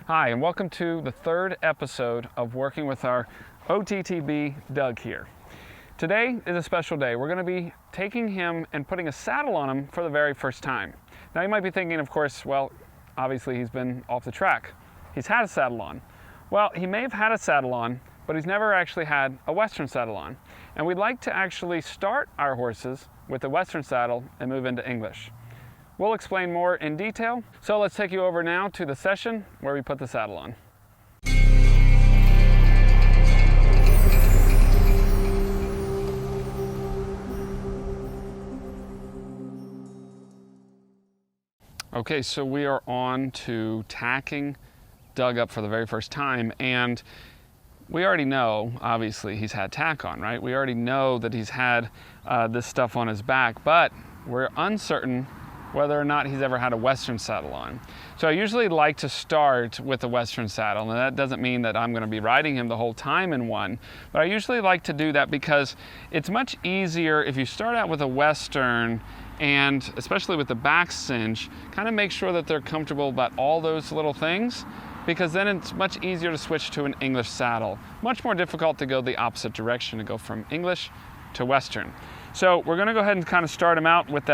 Hi, and welcome to the third episode of working with our OTTB Doug here. Today is a special day. We're going to be taking him and putting a saddle on him for the very first time. Now you might be thinking, of course, well, obviously he's been off the track. He's had a saddle on. Well, he may have had a saddle on, but he's never actually had a Western saddle on. And we'd like to actually start our horses with the Western saddle and move into English. We'll explain more in detail. So let's take you over now to the session where we put the saddle on. Okay, so we are on to tacking Doug up for the very first time, and we already know, obviously, he's had tack on, right? We already know that he's had this stuff on his back, but we're uncertain whether or not he's ever had a Western saddle on. So I usually like to start with a Western saddle, and that doesn't mean that I'm going to be riding him the whole time in one, but I usually like to do that because it's much easier if you start out with a Western, and especially with the back cinch, kind of make sure that they're comfortable about all those little things, because then it's much easier to switch to an English saddle. Much more difficult to go the opposite direction, to go from English to Western. So we're going to go ahead and kind of start him out with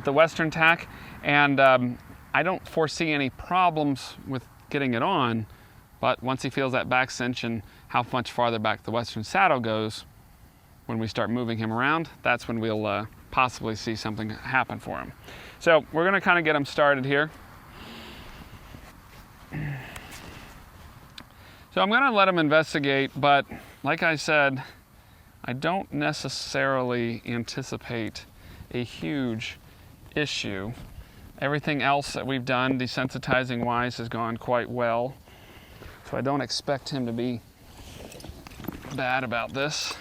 the Western tack, and I don't foresee any problems with getting it on, but once he feels that back cinch and how much farther back the Western saddle goes, when we start moving him around, that's when we'll possibly see something happen for him. So we're going to kind of get him started here. So I'm going to let him investigate, but like I said, I don't necessarily anticipate a huge issue. Everything else that we've done desensitizing wise has gone quite well, so I don't expect him to be bad about this.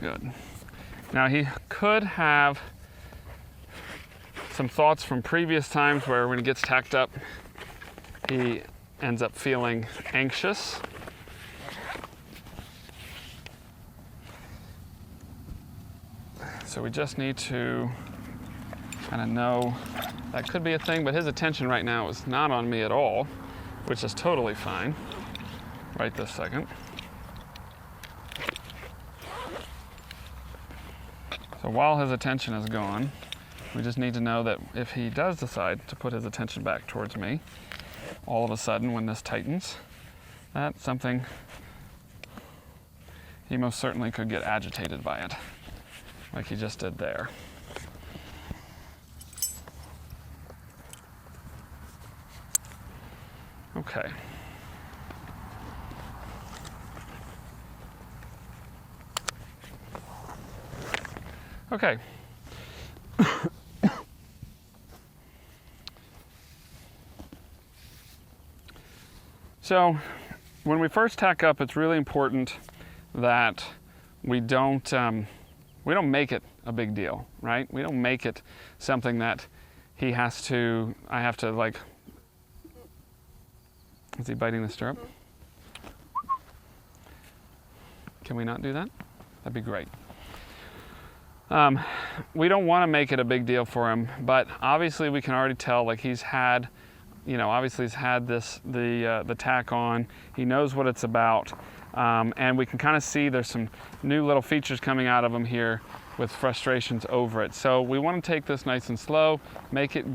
Good. Now he could have some thoughts from previous times where when he gets tacked up, he ends up feeling anxious. So we just need to kind of know that could be a thing, but his attention right now is not on me at all, which is totally fine right this second. So while his attention is gone, we just need to know that if he does decide to put his attention back towards me, all of a sudden when this tightens, that's something he most certainly could get agitated by it, like he just did there. Okay. Okay. So when we first tack up, it's really important that we don't make it a big deal, right? We don't make it something that I have to like, is he biting the stirrup? Can we not do that? That'd be great. We don't want to make it a big deal for him, but obviously we can already tell, like he's had, obviously he's had the tack on. He knows what it's about, and we can kind of see there's some new little features coming out of him here with frustrations over it. So we want to take this nice and slow, make it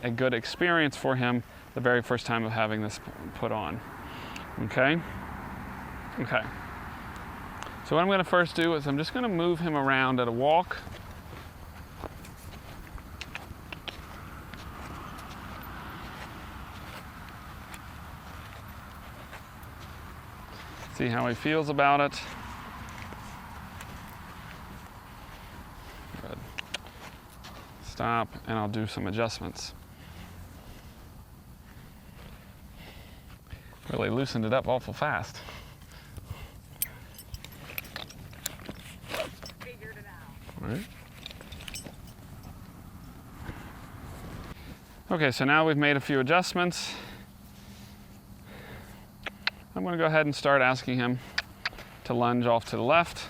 a good experience for him the very first time of having this put on. Okay? Okay. So what I'm going to first do is I'm just going to move him around at a walk. See how he feels about it. Good. Stop, and I'll do some adjustments. Really loosened it up awful fast. Right. Okay, so now we've made a few adjustments. I'm going to go ahead and start asking him to lunge off to the left.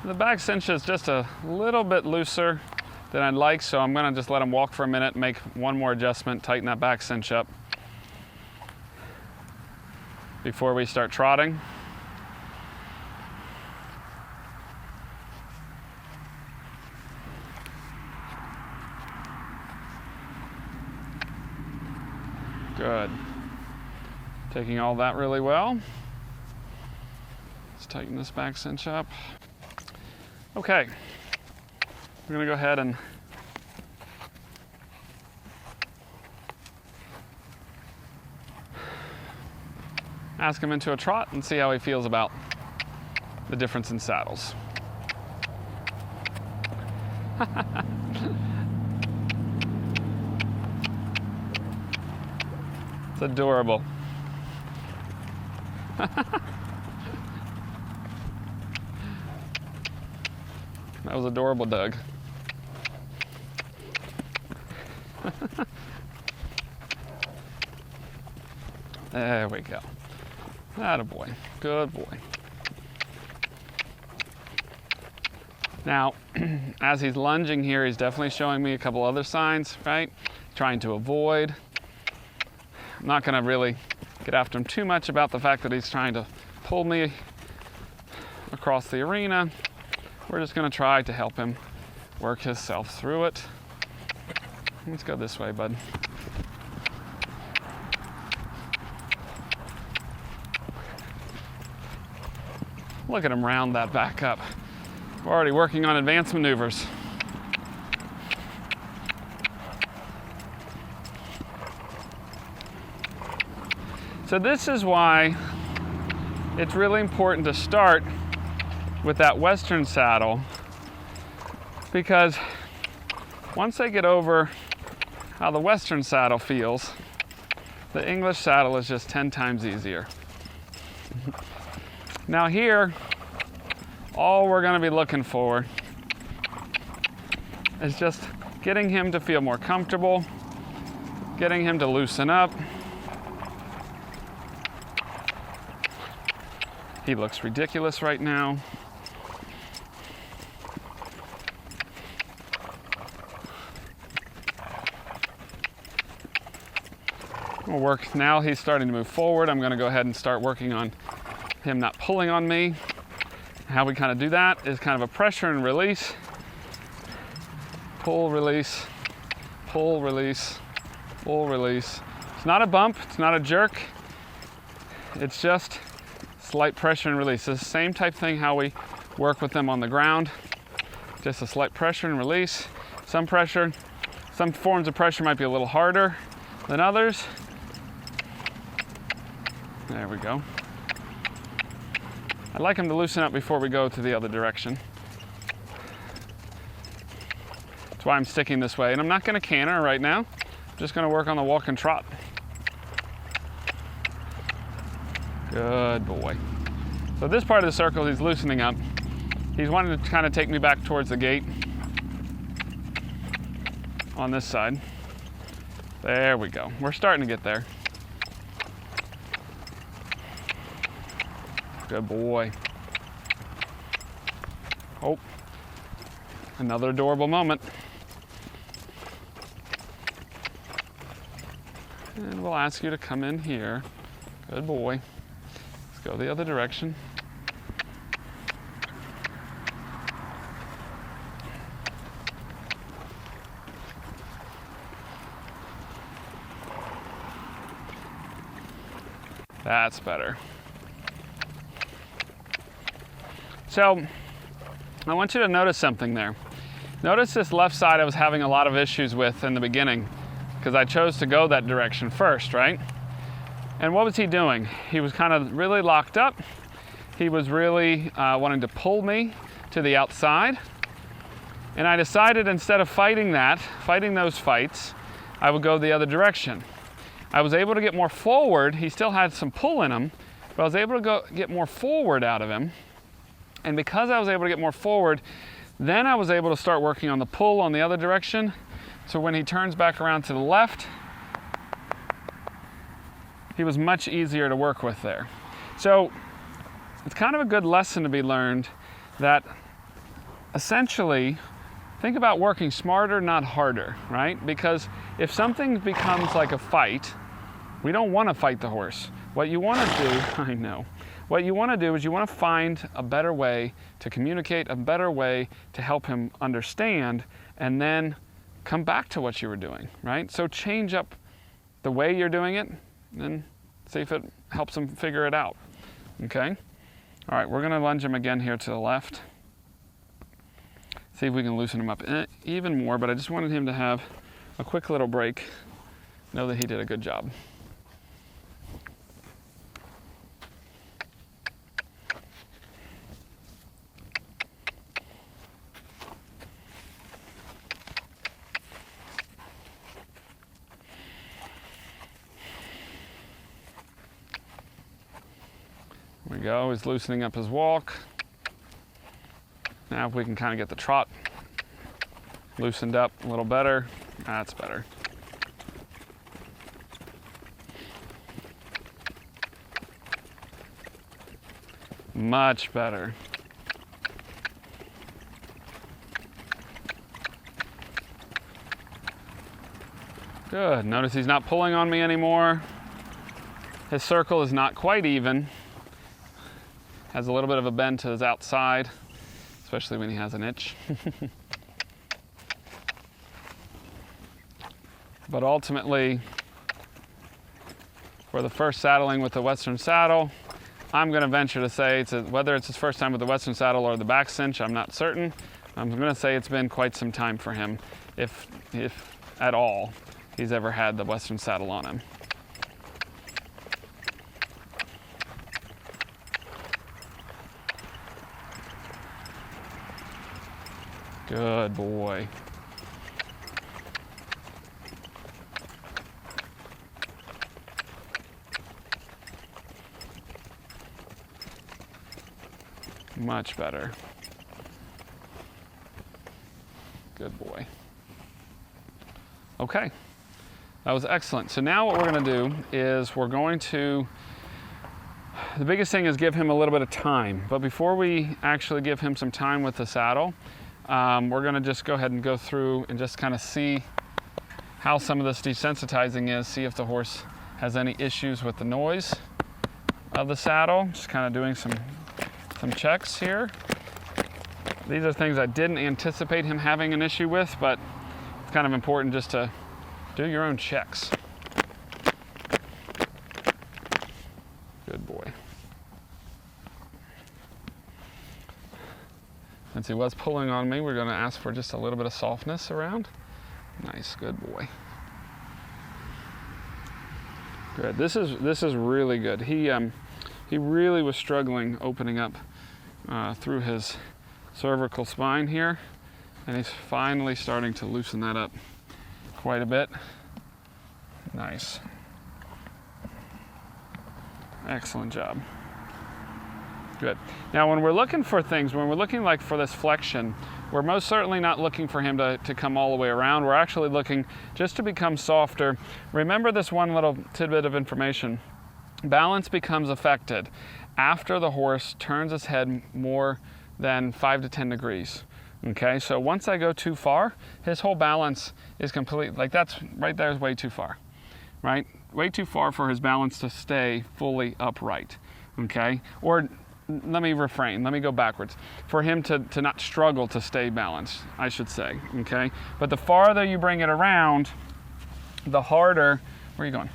The back cinch is just a little bit looser than I'd like, so I'm going to just let him walk for a minute, make one more adjustment, tighten that back cinch up before we start trotting. Good. Taking all that really well. Let's tighten this back cinch up. Okay, we're going to go ahead and ask him into a trot and see how he feels about the difference in saddles. It's adorable. That was adorable, Doug. There we go. Attaboy. Good boy. Now, as he's lunging here, he's definitely showing me a couple other signs, right? Trying to avoid. I'm not going to really get after him too much about the fact that he's trying to pull me across the arena. We're just going to try to help him work himself through it. Let's go this way, bud. Look at him round that back up. We're already working on advanced maneuvers. So this is why it's really important to start with that Western saddle, because once they get over how the Western saddle feels, the English saddle is just 10 times easier. Now here, all we're going to be looking for is just getting him to feel more comfortable, getting him to loosen up. He looks ridiculous right now. We'll work now. He's starting to move forward. I'm going to go ahead and start working on him not pulling on me. How we kind of do that is kind of a pressure and release. Pull, release, pull, release, pull, release. It's not a bump. It's not a jerk. It's just slight pressure and release. It's the same type thing how we work with them on the ground. Just a slight pressure and release. Some pressure, some forms of pressure might be a little harder than others. There we go. I'd like him to loosen up before we go to the other direction. That's why I'm sticking this way. And I'm not going to canter right now. I'm just going to work on the walk and trot. Good boy. So this part of the circle, he's loosening up. He's wanting to kind of take me back towards the gate on this side. There we go. We're starting to get there. Good boy. Oh, another adorable moment. And we'll ask you to come in here. Good boy. Let's go the other direction. That's better. So, I want you to notice something there. Notice this left side I was having a lot of issues with in the beginning because I chose to go that direction first, right? And what was he doing? He was kind of really locked up. He was really wanting to pull me to the outside. And I decided instead of fighting those fights, I would go the other direction. I was able to get more forward. He still had some pull in him, but I was able to get more forward out of him. And because I was able to get more forward, Then I was able to start working on the pull on the other direction. So when he turns back around to the left, he was much easier to work with there. So it's kind of a good lesson to be learned that essentially, think about working smarter, not harder, right? Because if something becomes like a fight, we don't want to fight the horse. What you want to do, I know, what you want to do is you want to find a better way to communicate, a better way to help him understand, and then come back to what you were doing, right? So change up the way you're doing it, and see if it helps him figure it out, okay? All right, we're gonna lunge him again here to the left. See if we can loosen him up even more, but I just wanted him to have a quick little break. Know that he did a good job. There we go, he's loosening up his walk. Now if we can kind of get the trot loosened up a little better, that's better. Much better. Good, notice he's not pulling on me anymore. His circle is not quite even. Has a little bit of a bend to his outside, especially when he has an itch. But ultimately, for the first saddling with the Western saddle, I'm going to venture to say, whether it's his first time with the Western saddle or the back cinch, I'm not certain. I'm going to say it's been quite some time for him, if at all he's ever had the Western saddle on him. Good boy. Much better. Good boy. Okay, that was excellent. So now what we're going to do is the biggest thing is give him a little bit of time. But before we actually give him some time with the saddle, we're going to just go ahead and go through and just kind of see how some of this desensitizing is, see if the horse has any issues with the noise of the saddle. Just kind of doing some checks here. These are things I didn't anticipate him having an issue with, but it's kind of important just to do your own checks. Good boy. Since he was pulling on me, we're going to ask for just a little bit of softness around. Nice, good boy. Good. This is really good. He really was struggling opening up through his cervical spine here, and he's finally starting to loosen that up quite a bit. Nice. Excellent job. Good. Now when we're looking for things, when we're looking like for this flexion, we're most certainly not looking for him to come all the way around. We're actually looking just to become softer. Remember this one little tidbit of information. Balance becomes affected after the horse turns his head more than 5 to 10 degrees. Okay, so once I go too far, his whole balance is complete. Like that's right there is way too far, right? Way too far for his balance to stay fully upright. Okay, or let me refrain, let me go backwards. For him to not struggle to stay balanced, I should say, okay? But the farther you bring it around, the harder, where are you going?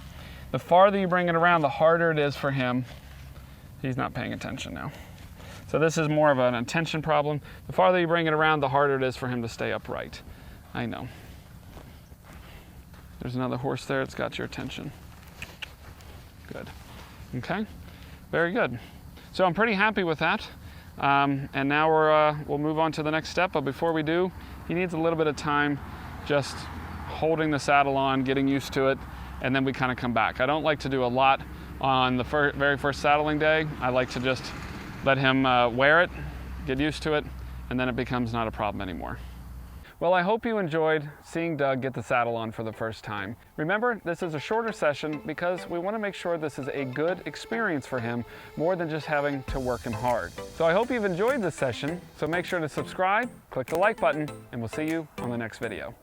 The farther you bring it around, the harder it is for him. He's not paying attention now. So this is more of an attention problem. The farther you bring it around, the harder it is for him to stay upright. I know. There's another horse there, it's got your attention. Good, okay, very good. So I'm pretty happy with that. And now we'll move on to the next step, but before we do, he needs a little bit of time just holding the saddle on, getting used to it, and then we kind of come back. I don't like to do a lot on the very first saddling day. I like to just let him wear it, get used to it, and then it becomes not a problem anymore. Well, I hope you enjoyed seeing Doug get the saddle on for the first time. Remember, this is a shorter session because we want to make sure this is a good experience for him, more than just having to work him hard. So I hope you've enjoyed this session, so make sure to subscribe, click the like button, and we'll see you on the next video.